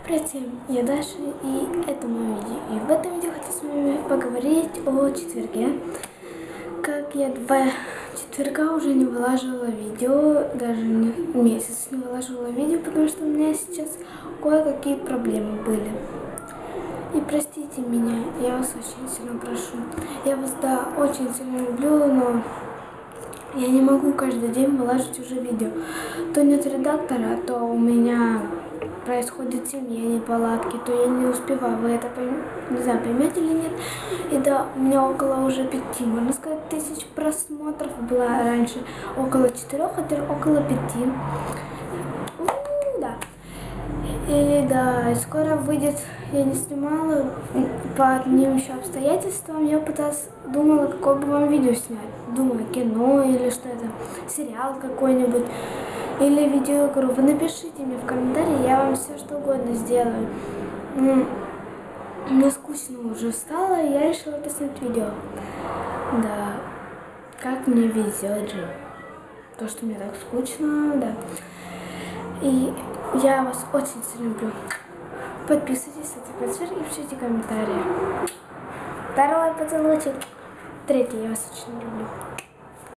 Привет всем, я Даша, и это мое видео. И в этом видео хочу с вами поговорить о четверге. Как я 2 четверга уже не вылаживала видео, даже месяц не вылаживала видео, потому что у меня сейчас кое-какие проблемы были. И простите меня, я вас очень сильно прошу. Я вас, да, очень сильно люблю, но я не могу каждый день вылаживать уже видео. То нет редактора, то у меня происходят семейные неполадки, то я не успеваю. Вы это не знаю, поймете или нет. И да, у меня около уже 5, можно сказать, 1000 просмотров было раньше. Около 4, а теперь около 5. Да. И да, скоро выйдет, я не снимала по одним еще обстоятельствам. Я пыталась, думала, какое бы вам видео снять. Думала, кино или что-то, сериал какой-нибудь. Или видеоигру. Вы напишите мне в комментарии, я вам все что угодно сделаю. Мне скучно уже стало, и я решила снять видео. Да, как мне везет же. То, что мне так скучно, да. И я вас очень сильно люблю. Подписывайтесь, ставьте и пишите комментарии. Второй поцелуйчик. 3, я вас очень люблю.